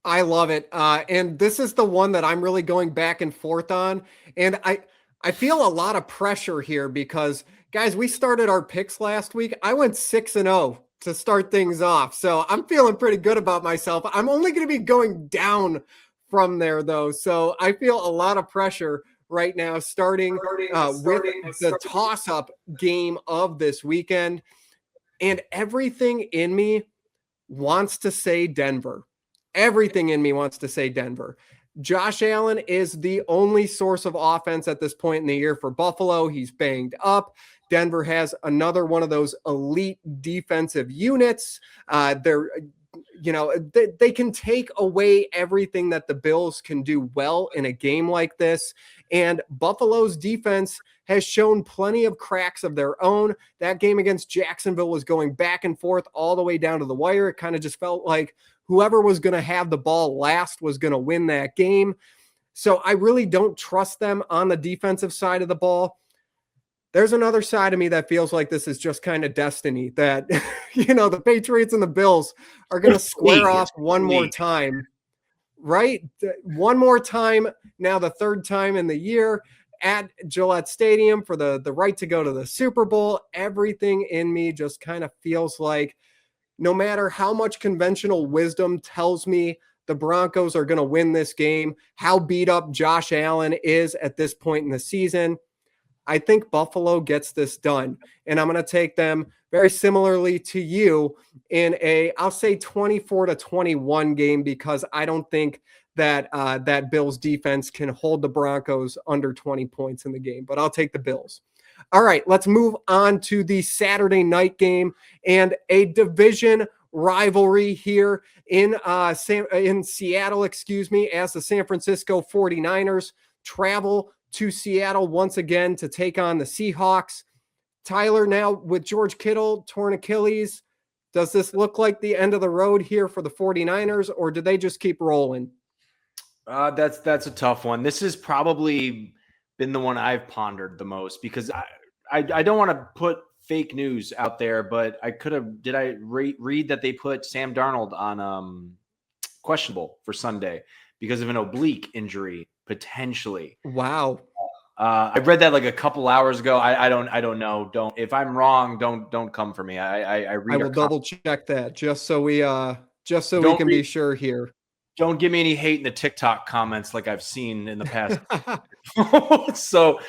I love it. And this is the one that I'm really going back and forth on. And I feel a lot of pressure here because, guys, we started our picks last week. I went 6-0 to start things off. So I'm feeling pretty good about myself. I'm only going to be going down from there, though. So I feel a lot of pressure right now starting with the toss-up game of this weekend. And everything in me wants to say Denver. Everything in me wants to say Denver. Josh Allen is the only source of offense at this point in the year for Buffalo. He's banged up. Denver has another one of those elite defensive units. They can take away everything that the Bills can do well in a game like this. And Buffalo's defense has shown plenty of cracks of their own. That game against Jacksonville was going back and forth all the way down to the wire. It kind of just felt like whoever was going to have the ball last was going to win that game. So I really don't trust them on the defensive side of the ball. There's another side of me that feels like this is just kind of destiny, that, the Patriots and the Bills are going to square off one more time, right? One more time. Now the third time in the year at Gillette Stadium for the right to go to the Super Bowl. Everything in me just kind of feels like no matter how much conventional wisdom tells me the Broncos are going to win this game, how beat up Josh Allen is at this point in the season, I think Buffalo gets this done. And I'm going to take them very similarly to you in I'll say 24-21 game, because I don't think that that Bills defense can hold the Broncos under 20 points in the game, but I'll take the Bills. All right, let's move on to the Saturday night game and a division rivalry here in Seattle, as the San Francisco 49ers travel to Seattle once again to take on the Seahawks. Tyler, now with George Kittle, torn Achilles, does this look like the end of the road here for the 49ers, or do they just keep rolling? That's a tough one. This has probably been the one I've pondered the most, because I don't want to put fake news out there, but did I read that they put Sam Darnold on questionable for Sunday because of an oblique injury, potentially. Wow. I read that like a couple hours ago. I don't know. If I'm wrong, don't come for me. I read. I will double check that just so we Don't can be sure here. Don't give me any hate in the TikTok comments like I've seen in the past. So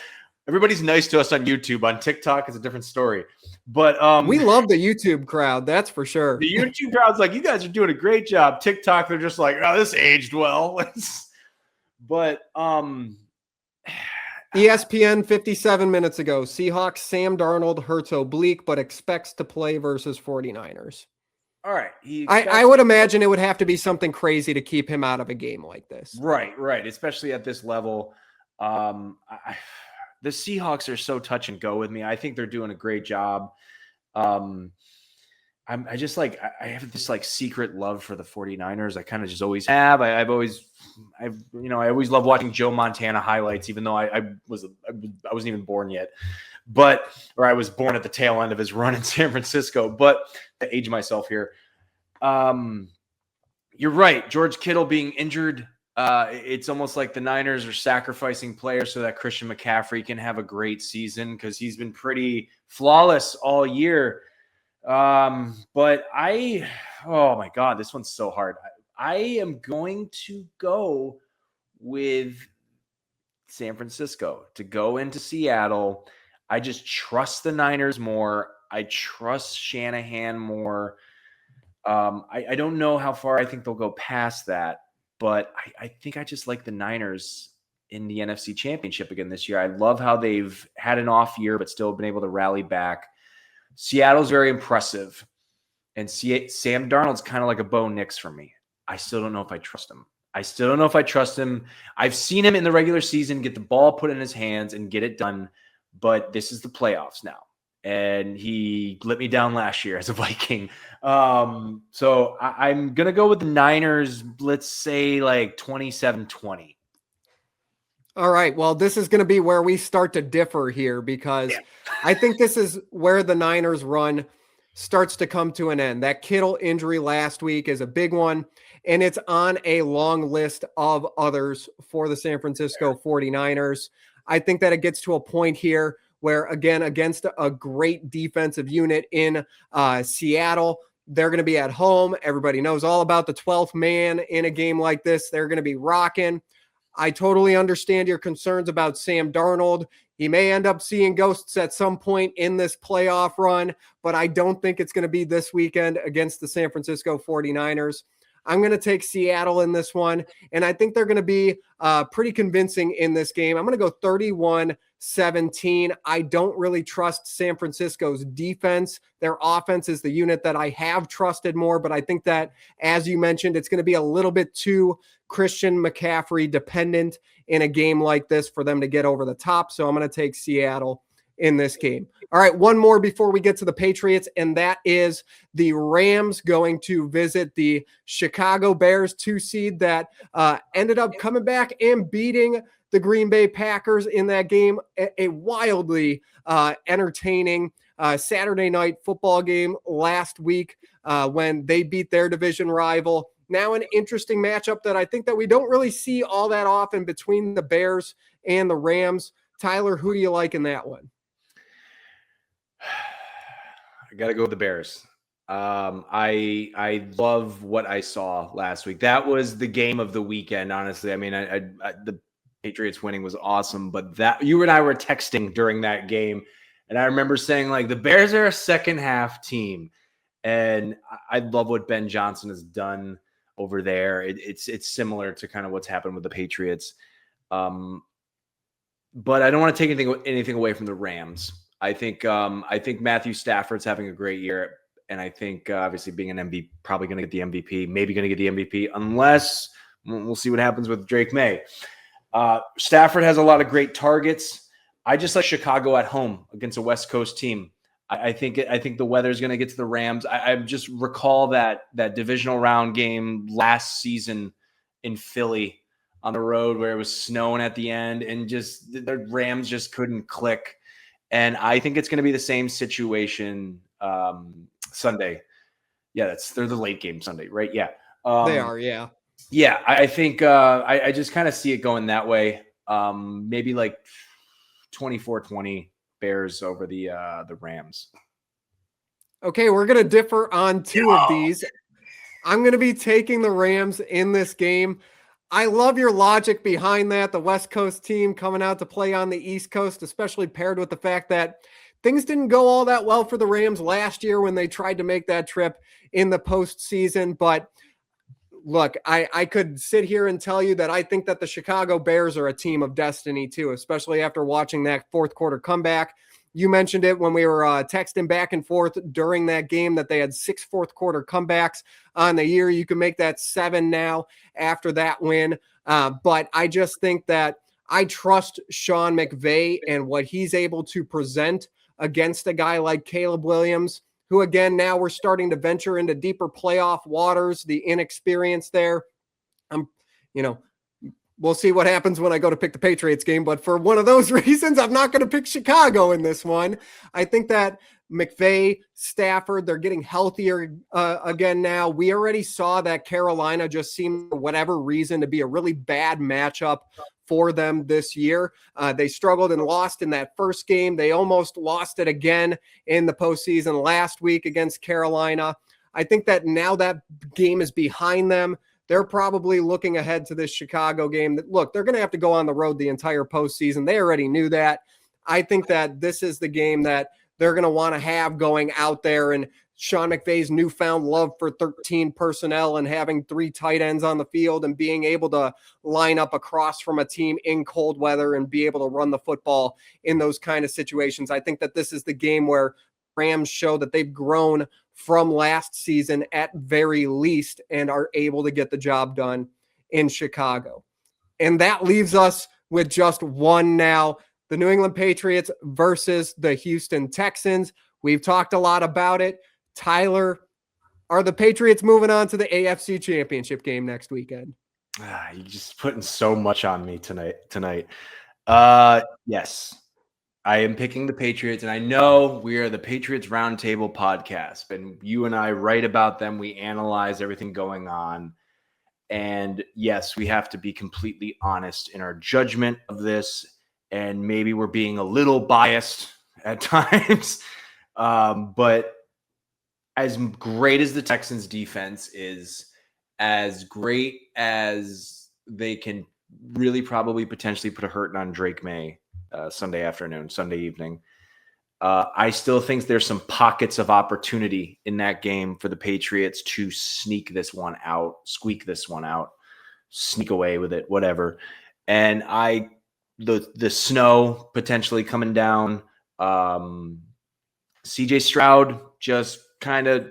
everybody's nice to us on YouTube. On TikTok, it's a different story. But we love the YouTube crowd, that's for sure. The YouTube crowd's like, you guys are doing a great job. TikTok, they're just like, oh, this aged well. But ESPN 57 minutes ago, Seahawks Sam Darnold hurts oblique but expects to play versus 49ers. All right. I would imagine it would have to be something crazy to keep him out of a game like this. Right. Especially at this level. The Seahawks are so touch and go with me. I think they're doing a great job. I just like, I have this like secret love for the 49ers. I kind of just always have. I always love watching Joe Montana highlights, even though I wasn't even born yet, or I was born at the tail end of his run in San Francisco, but to age myself here. You're right. George Kittle being injured. It's almost like the Niners are sacrificing players so that Christian McCaffrey can have a great season because he's been pretty flawless all year. But oh my God, this one's so hard. I am going to go with San Francisco to go into Seattle. I just trust the Niners more. I trust Shanahan more. I don't know how far I think they'll go past that, but I think I just like the Niners in the NFC Championship again this year. I love how they've had an off year, but still been able to rally back. Seattle's very impressive. And Sam Darnold's kind of like a Bo Nix for me. I still don't know if I trust him. I've seen him in the regular season get the ball put in his hands and get it done, but this is the playoffs now. And he let me down last year as a Viking. So I'm going to go with the Niners, let's say like 27-20. All right. Well, this is going to be where we start to differ here because I think this is where the Niners run starts to come to an end. That Kittle injury last week is a big one, and it's on a long list of others for the San Francisco 49ers. I think that it gets to a point here where, again, against a great defensive unit in Seattle, they're going to be at home. Everybody knows all about the 12th man in a game like this. They're going to be rocking. I totally understand your concerns about Sam Darnold. He may end up seeing ghosts at some point in this playoff run, but I don't think it's going to be this weekend against the San Francisco 49ers. I'm going to take Seattle in this one, and I think they're going to be pretty convincing in this game. I'm going to go 31-17. I don't really trust San Francisco's defense. Their offense is the unit that I have trusted more, but I think that, as you mentioned, it's going to be a little bit too Christian McCaffrey dependent in a game like this for them to get over the top. So I'm going to take Seattle in this game. All right, one more before we get to the Patriots, and that is the Rams going to visit the Chicago Bears 2 seed that ended up coming back and beating the Green Bay Packers in that game. A wildly entertaining Saturday night football game last week when they beat their division rival. Now an interesting matchup that I think that we don't really see all that often between the Bears and the Rams. Tyler, who do you like in that one? I got to go with the Bears. I love what I saw last week. That was the game of the weekend, honestly. I mean, the Patriots winning was awesome, but that you and I were texting during that game, and I remember saying, like, the Bears are a second half team, and I love what Ben Johnson has done over there. It's similar to kind of what's happened with the Patriots. But I don't want to take anything away from the Rams. I think Matthew Stafford's having a great year, and I think obviously being an MVP, probably going to get the MVP, maybe going to get the MVP, unless we'll see what happens with Drake Maye. Stafford has a lot of great targets. I just like Chicago at home against a West Coast team. I think the weather's going to get to the Rams. I just recall that divisional round game last season in Philly on the road where it was snowing at the end, and just the Rams just couldn't click. And I think it's going to be the same situation Sunday. Yeah, they're the late game Sunday, right? Yeah. They are, yeah. Yeah, I think I just kind of see it going that way. Maybe like 24-20 Bears over the Rams. Okay, we're going to differ on two of these. I'm going to be taking the Rams in this game. I love your logic behind that. The West Coast team coming out to play on the East Coast, especially paired with the fact that things didn't go all that well for the Rams last year when they tried to make that trip in the postseason. But look, I could sit here and tell you that I think that the Chicago Bears are a team of destiny too, especially after watching that fourth quarter comeback. You mentioned it when we were texting back and forth during that game that they had 6 fourth quarter comebacks on the year. You can make that 7 now after that win. But I just think that I trust Sean McVay and what he's able to present against a guy like Caleb Williams, who again, now we're starting to venture into deeper playoff waters, the inexperience there. We'll see what happens when I go to pick the Patriots game. But for one of those reasons, I'm not going to pick Chicago in this one. I think that McVay, Stafford, they're getting healthier again now. We already saw that Carolina just seemed, for whatever reason, to be a really bad matchup for them this year. They struggled and lost in that first game. They almost lost it again in the postseason last week against Carolina. I think that now that game is behind them, they're probably looking ahead to this Chicago game. Look, they're going to have to go on the road the entire postseason. They already knew that. I think that this is the game that they're going to want to have going out there, and Sean McVay's newfound love for 13 personnel and having 3 tight ends on the field and being able to line up across from a team in cold weather and be able to run the football in those kind of situations. I think that this is the game where Rams show that they've grown from last season at very least and are able to get the job done in Chicago. And that leaves us with just one now, the New England Patriots versus the Houston Texans. We've talked a lot about it. Tyler, are the Patriots moving on to the AFC Championship game next weekend? You're just putting so much on me tonight. Yes. I am picking the Patriots, and I know we are the Patriots Roundtable Podcast, and you and I write about them. We analyze everything going on. And yes, we have to be completely honest in our judgment of this, and maybe we're being a little biased at times. But as great as the Texans defense is, as great as they can really probably potentially put a hurting on Drake Maye, Sunday evening. I still think there's some pockets of opportunity in that game for the Patriots to squeak this one out, sneak away with it, whatever. And the snow potentially coming down, CJ Stroud just kind of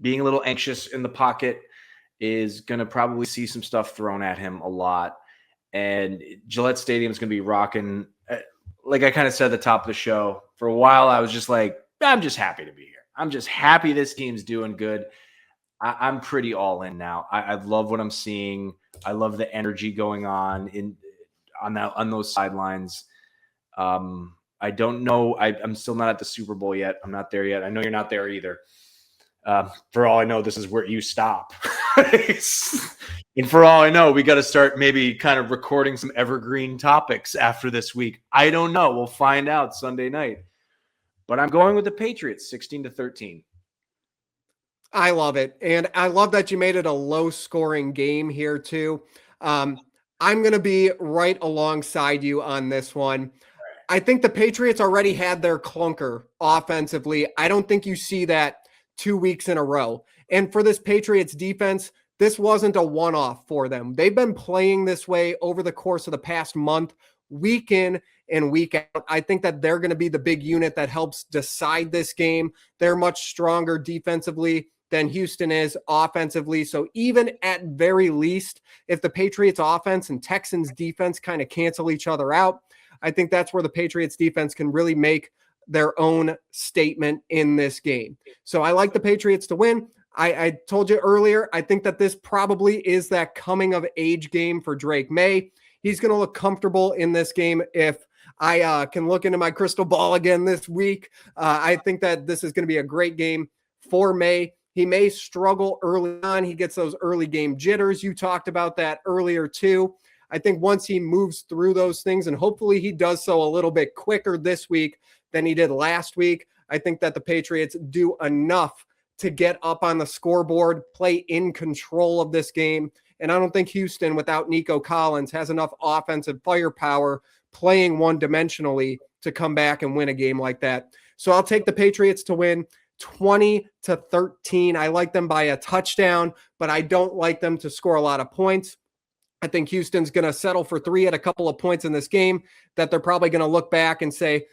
being a little anxious in the pocket is going to probably see some stuff thrown at him a lot. And Gillette Stadium is going to be rocking. Like I kind of said at the top of the show, for a while I was just like, I'm just happy to be here. I'm just happy this team's doing good. I'm pretty all in now. I love what I'm seeing. I love the energy going on on those sidelines. I don't know. I'm still not at the Super Bowl yet. I'm not there yet. I know you're not there either. For all I know, this is where you stop. And for all I know, we got to start maybe kind of recording some evergreen topics after this week. I don't know. We'll find out Sunday night. But I'm going with the Patriots, 16-13. I love it. And I love that you made it a low-scoring game here, too. I'm going to be right alongside you on this one. I think the Patriots already had their clunker offensively. I don't think you see that 2 weeks in a row. And for this Patriots defense, this wasn't a one-off for them. They've been playing this way over the course of the past month, week in and week out. I think that they're going to be the big unit that helps decide this game. They're much stronger defensively than Houston is offensively. So even at very least, if the Patriots offense and Texans defense kind of cancel each other out, I think that's where the Patriots defense can really make their own statement in this game. So I like the Patriots to win. I told you earlier, I think that this probably is that coming of age game for Drake Maye. He's going to look comfortable in this game if I can look into my crystal ball again this week. I think that this is going to be a great game for Maye. He may struggle early on. He gets those early game jitters. You talked about that earlier too. I think once he moves through those things, and hopefully he does so a little bit quicker this week than he did last week, I think that the Patriots do enough to get up on the scoreboard, play in control of this game. And I don't think Houston, without Nico Collins, has enough offensive firepower playing one-dimensionally to come back and win a game like that. So I'll take the Patriots to win 20-13. I like them by a touchdown, but I don't like them to score a lot of points. I think Houston's going to settle for 3 at a couple of points in this game that they're probably going to look back and say,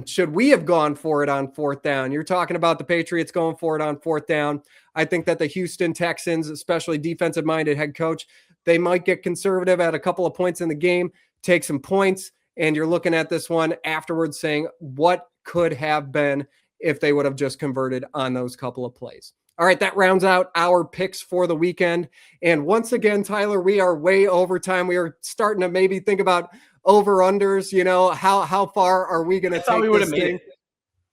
should we have gone for it on 4th down? You're talking about the Patriots going for it on 4th down. I think that the Houston Texans, especially defensive-minded head coach, they might get conservative at a couple of points in the game, take some points, and you're looking at this one afterwards saying, what could have been if they would have just converted on those couple of plays? All right, that rounds out our picks for the weekend. And once again, Tyler, we are way over time. We are starting to maybe think about over-unders, how far are we going to take this thing?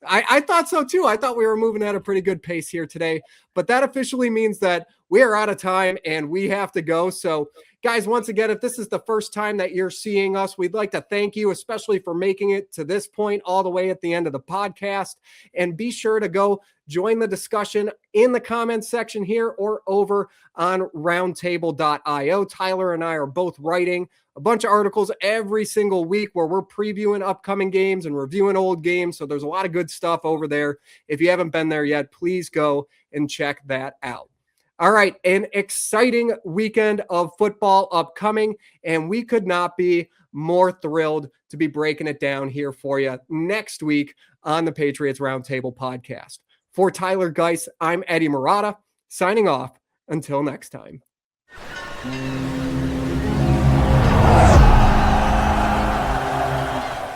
I thought so too. I thought we were moving at a pretty good pace here today, but that officially means that we are out of time and we have to go. So guys, once again, if this is the first time that you're seeing us, we'd like to thank you, especially for making it to this point all the way at the end of the podcast. And be sure to go join the discussion in the comments section here or over on roundtable.io. Tyler and I are both writing a bunch of articles every single week where we're previewing upcoming games and reviewing old games. So there's a lot of good stuff over there. If you haven't been there yet, please go and check that out. All right, an exciting weekend of football upcoming, and we could not be more thrilled to be breaking it down here for you next week on the Patriots Roundtable Podcast. For Tyler Geis, I'm Eddie Murata, signing off until next time.